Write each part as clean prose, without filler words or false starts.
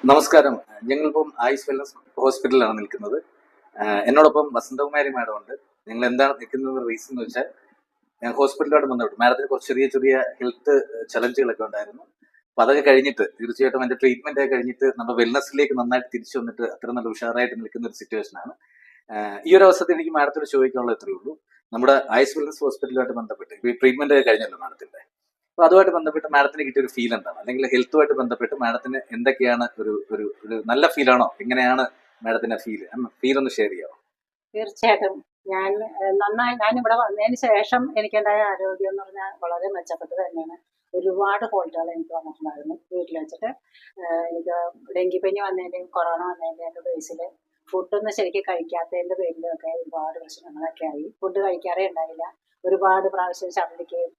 നമസ്കാരം. ഞങ്ങളിപ്പം ആയുസ് വെൽനസ് ഹോസ്പിറ്റലിലാണ് നിൽക്കുന്നത്. എന്നോടൊപ്പം വസന്തകുമാരി മാഡം ഉണ്ട്. നിങ്ങൾ എന്താണ് നിൽക്കുന്നത് റീസൺ എന്ന് വെച്ചാൽ ഞാൻ ഹോസ്പിറ്റലിലോട്ട് ബന്ധപ്പെട്ടു. മാഡത്തിന് കുറച്ച് ചെറിയ ചെറിയ ഹെൽത്ത് ചലഞ്ചുകളൊക്കെ ഉണ്ടായിരുന്നു. അപ്പൊ അതൊക്കെ കഴിഞ്ഞിട്ട് തീർച്ചയായിട്ടും എന്റെ ട്രീറ്റ്മെന്റ് ഒക്കെ കഴിഞ്ഞിട്ട് നമ്മുടെ വെൽനസിലേക്ക് നന്നായിട്ട് തിരിച്ചു വന്നിട്ട് അത്ര നല്ല ഉഷാറായിട്ട് നിൽക്കുന്ന ഒരു സിറ്റുവേഷനാണ്. ഈ ഒരു അവസരത്തിൽ എനിക്ക് മാഡത്തോട് ചോദിക്കാനുള്ളത് ഇത്രയേ ഉള്ളൂ. നമ്മുടെ ആയുസ് വെൽനസ് ഹോസ്പിറ്റലുമായിട്ട് ബന്ധപ്പെട്ട് ഈ ട്രീറ്റ്മെന്റ് ഒക്കെ കഴിഞ്ഞല്ലോ മാഡത്തിന്റെ, അപ്പൊ അതുമായിട്ട് ബന്ധപ്പെട്ട് മാഡത്തിന് കിട്ടിയ ഒരു ഫീൽ എന്താണ്, അല്ലെങ്കിൽ ഹെൽത്തുമായിട്ട് ബന്ധപ്പെട്ട് മാഡത്തിന് എന്തൊക്കെയാണ് ഒരു ഒരു ഒരു നല്ല ഫീലാണോ, എങ്ങനെയാണ് മാഡത്തിന്റെ ഫീൽ ഒന്ന് ഷെയർ ചെയ്യാമോ? തീർച്ചയായിട്ടും ഞാൻ ഞാനിവിടെ വന്നതിന് ശേഷം എനിക്കുണ്ടായ ആരോഗ്യം എന്ന് പറഞ്ഞാൽ വളരെ മെച്ചപ്പെട്ടത് തന്നെയാണ്. ഒരുപാട് ഫോൾട്ടുകൾ എനിക്ക് വന്നിട്ടുണ്ടായിരുന്നു വീട്ടിൽ വെച്ചിട്ട്. എനിക്ക് ഡെങ്കിപ്പനി വന്നതിൻ്റെയും കൊറോണ വന്നതിൻ്റെയും ഒക്കെ ബേസിൽ ഫുഡൊന്നും ശരിക്കും കഴിക്കാത്തതിൻ്റെ പേരിലൊക്കെ ഒരുപാട് പ്രശ്നങ്ങളൊക്കെ ആയി. ഫുഡ് കഴിക്കാറേ ഉണ്ടായില്ല. ഒരുപാട് പ്രാവശ്യം ഛർദ്ദിക്കുകയും,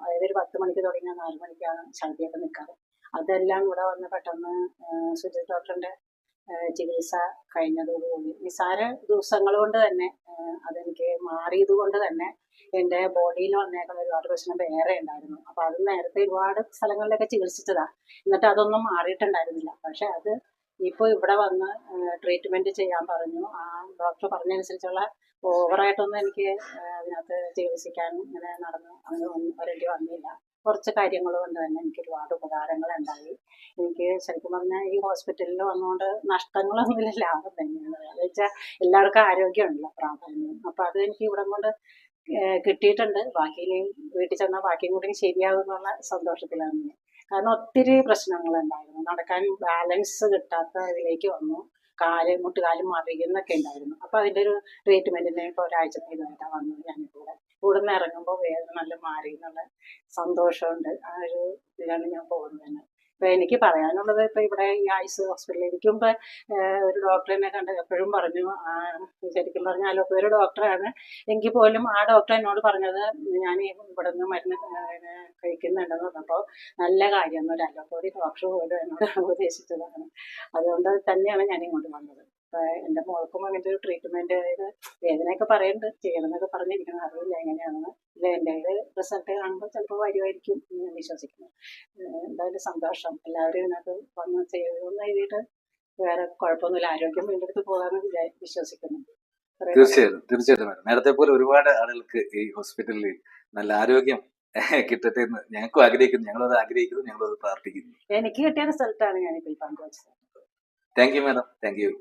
അതായത് ഒരു 10 മണിക്ക് തുടങ്ങിയ 4 മണിക്കാണ് ഛർദ്ദിയൊക്കെ നിൽക്കാറ്. അതെല്ലാം ഇവിടെ വന്ന് പെട്ടെന്ന് സുജിത് ഡോക്ടറിന്റെ ചികിത്സ കഴിഞ്ഞതോടുകൂടി നിസ്സാര ദിവസങ്ങൾ കൊണ്ട് തന്നെ അതെനിക്ക് മാറിയത് കൊണ്ട് തന്നെ എൻ്റെ ബോഡിയിൽ വന്നേക്കുന്ന ഒരുപാട് പ്രശ്നം വേറെ ഉണ്ടായിരുന്നു. അപ്പോൾ അത് നേരത്തെ ഒരുപാട് സ്ഥലങ്ങളിലൊക്കെ ചികിത്സിച്ചതാ, എന്നിട്ട് അതൊന്നും മാറിയിട്ടുണ്ടായിരുന്നില്ല. പക്ഷെ അത് ഇപ്പോൾ ഇവിടെ വന്ന് ട്രീറ്റ്മെന്റ് ചെയ്യാൻ പറഞ്ഞു. ആ ഡോക്ടർ പറഞ്ഞതനുസരിച്ചുള്ള ഓവറായിട്ടൊന്നും എനിക്ക് അതിനകത്ത് ചികിത്സിക്കാൻ ഇങ്ങനെ നടന്ന് അങ്ങനെ വരേണ്ടി വന്നില്ല. കുറച്ച് കാര്യങ്ങൾ കൊണ്ട് തന്നെ എനിക്ക് ഒരുപാട് ഉപകാരങ്ങൾ ഉണ്ടായി. എനിക്ക് ശരിക്കും പറഞ്ഞാൽ ഈ ഹോസ്പിറ്റലിൽ വന്നുകൊണ്ട് നഷ്ടങ്ങളൊന്നുമില്ല, ലാഭം തന്നെയാണ്. അതെന്ന് വെച്ചാൽ എല്ലാവർക്കും ആരോഗ്യമുണ്ടല്ലോ പ്രാധാന്യം. അപ്പം അത് എനിക്ക് ഇവിടെ കൊണ്ട് കിട്ടിയിട്ടുണ്ട്. ബാക്കി ഇനി വീട്ടിൽ ചെന്നാൽ ബാക്കിയും കൂടി ശരിയാകും എന്നുള്ള സന്തോഷത്തിലാണ് ഞാൻ. കാരണം ഒത്തിരി പ്രശ്നങ്ങളുണ്ടായിരുന്നു. നടക്കാൻ ബാലൻസ് കിട്ടാത്ത ഇതിലേക്ക് വന്നു. മുട്ടുകാലും മറിയുന്നൊക്കെ ഉണ്ടായിരുന്നു. അപ്പം അതിൻ്റെ ഒരു ട്രീറ്റ്മെൻറ്റിന് ഇപ്പോൾ ഒരാഴ്ചത്തേക്കായിട്ടാണ് വന്നത്. ഞാനിവിടെ ഇവിടുന്ന് ഇറങ്ങുമ്പോൾ വേദന നല്ല മാറി എന്നുള്ള സന്തോഷമുണ്ട്. ആ ഒരു ഇതിലാണ് ഞാൻ പോകുന്നത് തന്നെ. ഇപ്പം എനിക്ക് പറയാനുള്ളത്, ഇപ്പം ഇവിടെ ഈ ആയുസ് ഹോസ്പിറ്റലിൽ എനിക്കും ഇപ്പം ഒരു ഡോക്ടറിനെ കണ്ട് എപ്പോഴും പറഞ്ഞു, ശരിക്കും പറഞ്ഞാൽ അലോപ്പതി ഡോക്ടറാണ് എങ്കിൽ പോലും ആ ഡോക്ടർ എന്നോട് പറഞ്ഞത്, ഞാൻ ഇവിടെ നിന്ന് മരുന്ന് കഴിക്കുന്നുണ്ടെന്ന് പറഞ്ഞപ്പോൾ നല്ല കാര്യം, ഒരു അലോപ്പതി ഡോക്ടർ പോലും എന്നോട് ഉപദേശിച്ചതാണ്. അതുകൊണ്ട് തന്നെയാണ് ഞാൻ ഇങ്ങോട്ട് വന്നത്. എൻ്റെ മോൾക്കും അങ്ങനത്തെ ഒരു ട്രീറ്റ്മെൻറ്റ്, അതായത് വേദനയൊക്കെ പറയുന്നുണ്ട്, ചെയ്യണമെന്നൊക്കെ പറഞ്ഞിരിക്കുന്നത്. അറിയില്ല എങ്ങനെയാണെന്ന്. ഇത് എൻ്റെ റിസൾട്ട് കാണുമ്പോൾ ചിലപ്പോൾ വരുമായിരിക്കും എന്ന് ഞാൻ വിശ്വസിക്കുന്നു. എന്തായാലും സന്തോഷം. എല്ലാവരും ഇതിനകത്ത് വന്ന് ചെയ്യുമെന്ന് എഴുതിയിട്ട് വേറെ കുഴപ്പമൊന്നുമില്ല. ആരോഗ്യം വീണ്ടെടുത്ത് പോകാമെന്ന് വിശ്വസിക്കുന്നു. തീർച്ചയായിട്ടും മാഡം, നേരത്തെ പോലെ ഒരുപാട് ആളുകൾക്ക് ഈ ഹോസ്പിറ്റലിൽ നല്ല ആരോഗ്യം കിട്ടട്ടെ എന്ന് ഞങ്ങൾക്കും ആഗ്രഹിക്കുന്നു. ഞങ്ങളത് ആഗ്രഹിക്കുന്നു, ഞങ്ങളത് പ്രാർത്ഥിക്കുന്നു. എനിക്ക് കിട്ടിയ റിസൾട്ടാണ് ഞാനിപ്പോൾ ഈ പങ്കുവച്ചത്. Thank you madam, thank you.